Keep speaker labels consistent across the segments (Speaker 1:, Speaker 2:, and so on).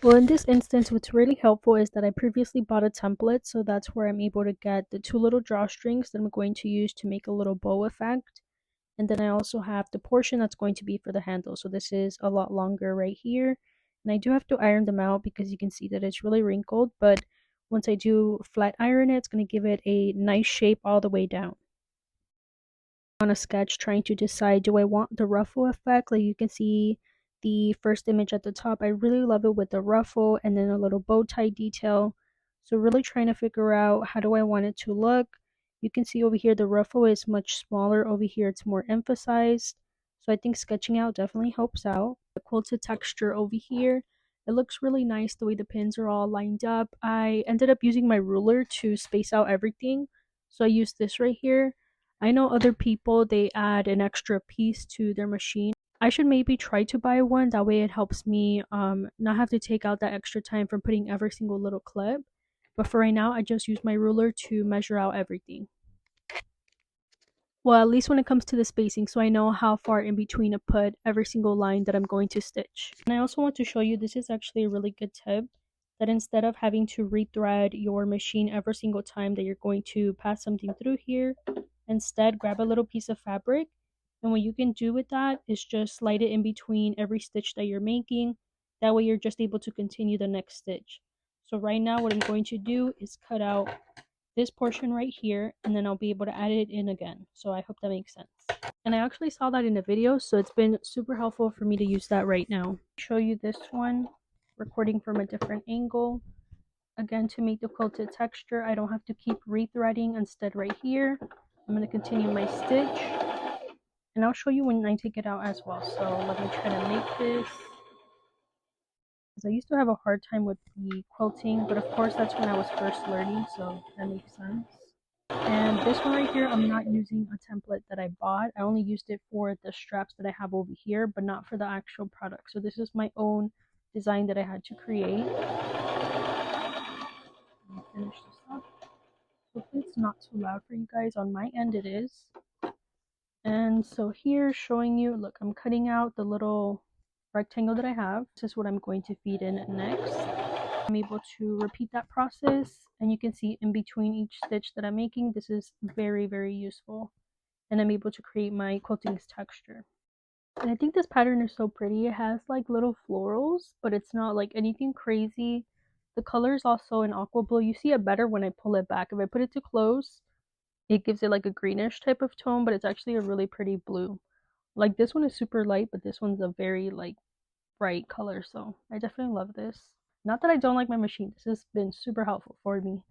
Speaker 1: Well, in this instance, what's really helpful is that I previously bought a template, so that's where I'm able to get the two little drawstrings that I'm going to use to make a little bow effect. And then I also have the portion that's going to be for the handle. So this is a lot longer right here. And I do have to iron them out because you can see that it's really wrinkled. But once I do flat iron it, it's going to give it a nice shape all the way down. On a sketch trying to decide, do I want the ruffle effect? Like you can see the first image at the top. I really love it with the ruffle and then a little bow tie detail. So really trying to figure out how do I want it to look. You can see over here the ruffle is much smaller. Over here it's more emphasized. So I think sketching out definitely helps out. The quilted texture over here, it looks really nice the way the pins are all lined up. I ended up using my ruler to space out everything. So I used this right here. I know other people, they add an extra piece to their machine. I should maybe try to buy one. That way it helps me not have to take out that extra time from putting every single little clip. But for right now, I just use my ruler to measure out everything. Well, at least when it comes to the spacing, so I know how far in between to put every single line that I'm going to stitch. And I also want to show you, this is actually a really good tip, that instead of having to rethread your machine every single time that you're going to pass something through here, instead grab a little piece of fabric, and what you can do with that is just slide it in between every stitch that you're making. That way you're just able to continue the next stitch. So right now what I'm going to do is cut out this portion right here, and then I'll be able to add it in again. So I hope that makes sense. And I actually saw that in a video, so it's been super helpful for me to use that right now. Show you this one, recording from a different angle. Again, to make the quilted texture, I don't have to keep rethreading. Instead, right here, I'm going to continue my stitch. And I'll show you when I take it out as well. So let me try to make this. Because I used to have a hard time with the quilting, but of course that's when I was first learning, so that makes sense. And this one right here, I'm not using a template that I bought. I only used it for the straps that I have over here, but not for the actual product. So this is my own design that I had to create. Let me finish this up. Hopefully it's not too loud for you guys. On my end it is. And so here showing you, look, I'm cutting out the little rectangle that I have. This is what I'm going to feed in next. I'm able to repeat that process, and you can see in between each stitch that I'm making, this is very, very useful. And I'm able to create my quilting's texture. And I think this pattern is so pretty. It has like little florals, but it's not like anything crazy. The color is also an aqua blue. You see it better when I pull it back. If I put it too close, it gives it like a greenish type of tone, but it's actually a really pretty blue. Like this one is super light, but this one's a very like bright color, so I definitely love this. Not that I don't like my machine. This has been super helpful for me.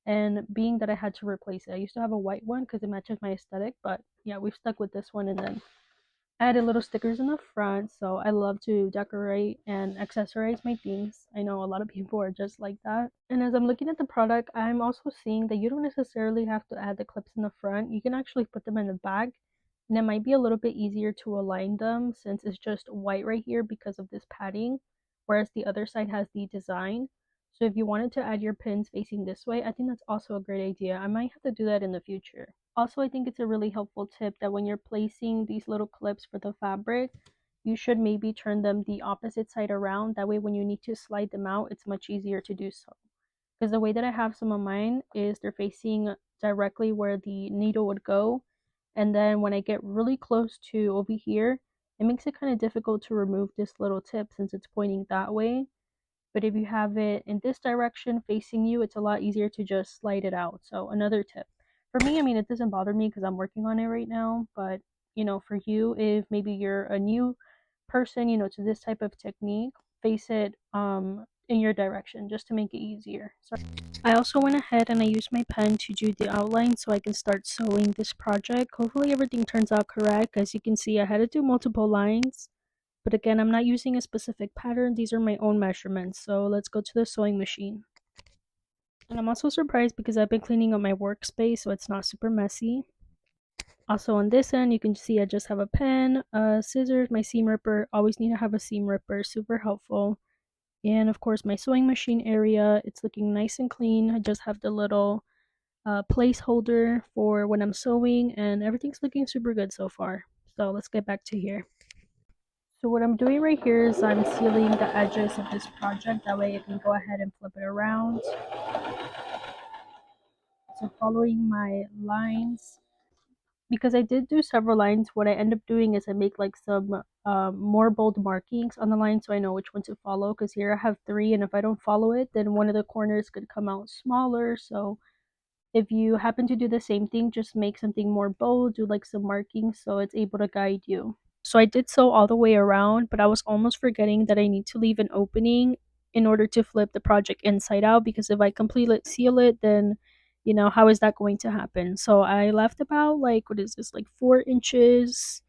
Speaker 1: And being that I had to replace it, I used to have a white one because it matches my aesthetic, but yeah, we've stuck with this one. And then I added little stickers in the front, so I love to decorate and accessorize my things. I know a lot of people are just like that. And as I'm looking at the product, I'm also seeing that you don't necessarily have to add the clips in the front. You can actually put them in the back, and it might be a little bit easier to align them since it's just white right here because of this padding, whereas the other side has the design. So if you wanted to add your pins facing this way, I think that's also a great idea. I might have to do that in the future. Also, I think it's a really helpful tip that when you're placing these little clips for the fabric, you should maybe turn them the opposite side around. That way when you need to slide them out, it's much easier to do so. Because the way that I have some of mine is they're facing directly where the needle would go. And then when I get really close to over here, it makes it kind of difficult to remove this little tip since it's pointing that way. But if you have it in this direction facing you, it's a lot easier to just slide it out. So another tip. For me, I mean, it doesn't bother me because I'm working on it right now. But, you know, for you, if maybe you're a new person, you know, to this type of technique, face it in your direction just to make it easier. So I also went ahead and I used my pen to do the outline so I can start sewing this project. Hopefully everything turns out correct. As you can see, I had to do multiple lines. But again, I'm not using a specific pattern. These are my own measurements. So let's go to the sewing machine. And I'm also surprised because I've been cleaning up my workspace so it's not super messy. Also on this end, you can see I just have a pen, scissors, my seam ripper. Always need to have a seam ripper, super helpful. And of course my sewing machine area, it's looking nice and clean. I just have the little placeholder for when I'm sewing, and everything's looking super good so far. So let's get back to here. So what I'm doing right here is I'm sealing the edges of this project. That way I can go ahead and flip it around. So following my lines, because I did do several lines, what I end up doing is I make like some more bold markings on the line so I know which one to follow. Because here I have 3, and if I don't follow it, then one of the corners could come out smaller. So if you happen to do the same thing, just make something more bold, do like some markings so it's able to guide you. So I did sew all the way around, but I was almost forgetting that I need to leave an opening in order to flip the project inside out, because if I completely seal it, then how is that going to happen? So I left about like, what is this, like 4 inches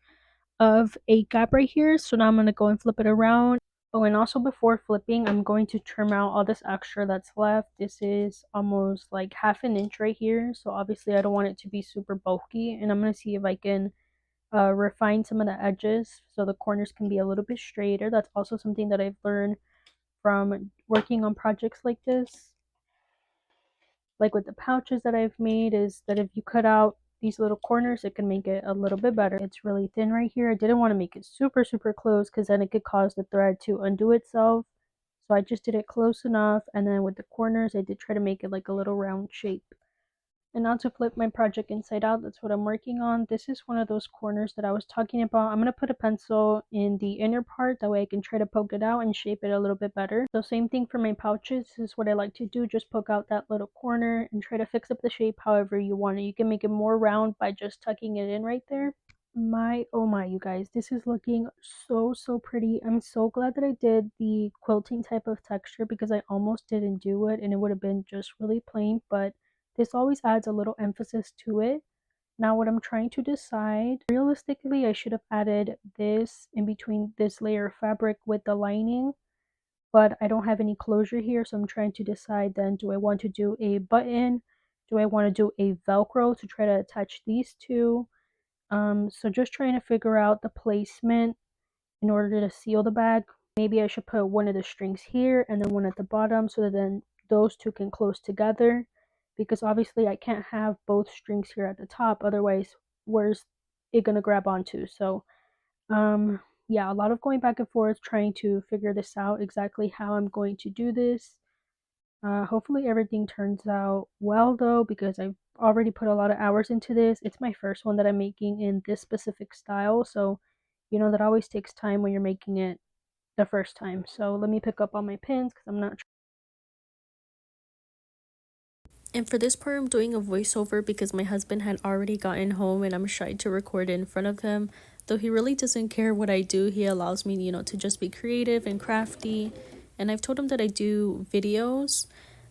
Speaker 1: of a gap right here. So now I'm going to go and flip it around. Oh, and also before flipping, I'm going to trim out all this extra that's left. This is almost like half an inch right here. So obviously I don't want it to be super bulky. And I'm going to see if I can refine some of the edges so the corners can be a little bit straighter. That's also something that I've learned from working on projects like this. Like with the pouches that I've made, is that if you cut out these little corners, it can make it a little bit better. It's really thin right here. I didn't want to make it super, super close because then it could cause the thread to undo itself. So I just did it close enough. And then with the corners, I did try to make it like a little round shape. And now to flip my project inside out, that's what I'm working on. This is one of those corners that I was talking about. I'm going to put a pencil in the inner part, that way I can try to poke it out and shape it a little bit better. So same thing for my pouches. This is what I like to do, just poke out that little corner and try to fix up the shape however you want it. You can make it more round by just tucking it in right there. Oh my, you guys, this is looking so pretty. I'm so glad that I did the quilting type of texture, because I almost didn't do it and it would have been just really plain, but this always adds a little emphasis to it. Now what I'm trying to decide, realistically I should have added this in between this layer of fabric with the lining, but I don't have any closure here, so I'm trying to decide then, do I want to do a button? Do I want to do a Velcro to try to attach these two? So just trying to figure out the placement in order to seal the bag. Maybe I should put one of the strings here and then one at the bottom, so that then those two can close together, because obviously I can't have both strings here at the top, otherwise where's it gonna grab onto? So yeah, a lot of going back and forth trying to figure this out, exactly how I'm going to do this. Hopefully everything turns out well though, because I've already put a lot of hours into this. It's my first one that I'm making in this specific style, so that always takes time when you're making it the first time. So let me pick up all my pins because I'm not.
Speaker 2: And for this part, I'm doing a voiceover because my husband had already gotten home and I'm shy to record in front of him. Though he really doesn't care what I do, he allows me, to just be creative and crafty. And I've told him that I do videos.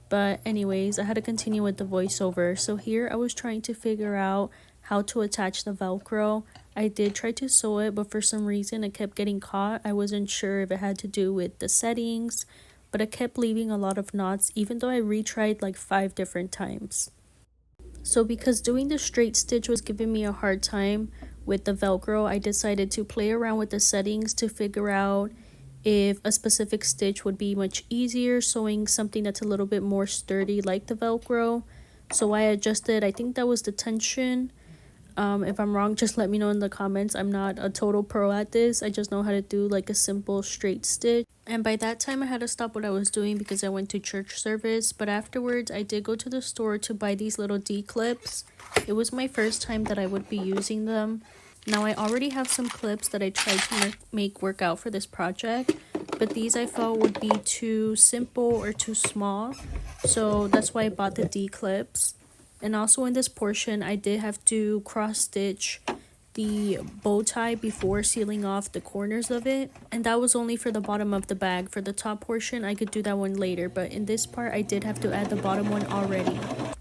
Speaker 2: But anyways, I had to continue with the voiceover. So here I was trying to figure out how to attach the Velcro. I did try to sew it, but for some reason it kept getting caught. I wasn't sure if it had to do with the settings, but I kept leaving a lot of knots even though I retried like 5 different times. So because doing the straight stitch was giving me a hard time with the Velcro, I decided to play around with the settings to figure out if a specific stitch would be much easier sewing something that's a little bit more sturdy like the Velcro. So I adjusted, I think that was the tension. If I'm wrong, just let me know in the comments. I'm not a total pro at this. I just know how to do like a simple straight stitch. And by that time I had to stop what I was doing because I went to church service. But afterwards I did go to the store to buy these little D-clips. It was my first time that I would be using them. Now I already have some clips that I tried to make work out for this project, but these I felt would be too simple or too small. So that's why I bought the D-clips. And also in this portion, I did have to cross stitch the bow tie before sealing off the corners of it. And that was only for the bottom of the bag. For the top portion, I could do that one later. But in this part, I did have to add the bottom one already.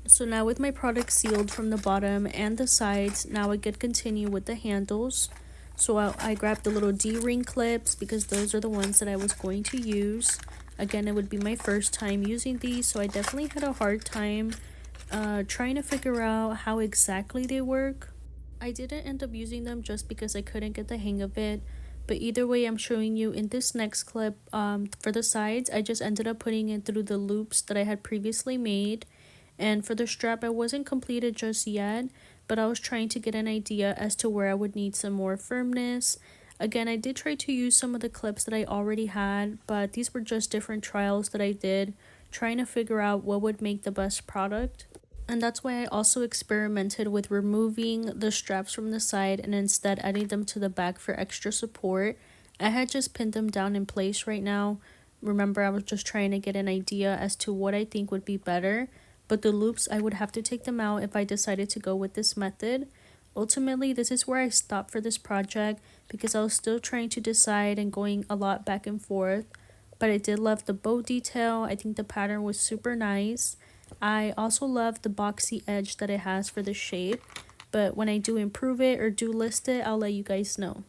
Speaker 2: So now with my product sealed from the bottom and the sides, now I could continue with the handles. So I grabbed the little D-ring clips because those are the ones that I was going to use. Again, it would be my first time using these, so I definitely had a hard time trying to figure out how exactly they work. I didn't end up using them just because I couldn't get the hang of it, but either way, I'm showing you in this next clip. For the sides, I just ended up putting it through the loops that I had previously made, and for the strap, I wasn't completed just yet, but I was trying to get an idea as to where I would need some more firmness. Again, I did try to use some of the clips that I already had, but these were just different trials that I did, trying to figure out what would make the best product. And that's why I also experimented with removing the straps from the side and instead adding them to the back for extra support. I had just pinned them down in place right now. Remember, I was just trying to get an idea as to what I think would be better, but the loops, I would have to take them out if I decided to go with this method. Ultimately, this is where I stopped for this project because I was still trying to decide and going a lot back and forth. But I did love the bow detail. I think the pattern was super nice. I also love the boxy edge that it has for the shape. But when I do improve it or do list it, I'll let you guys know.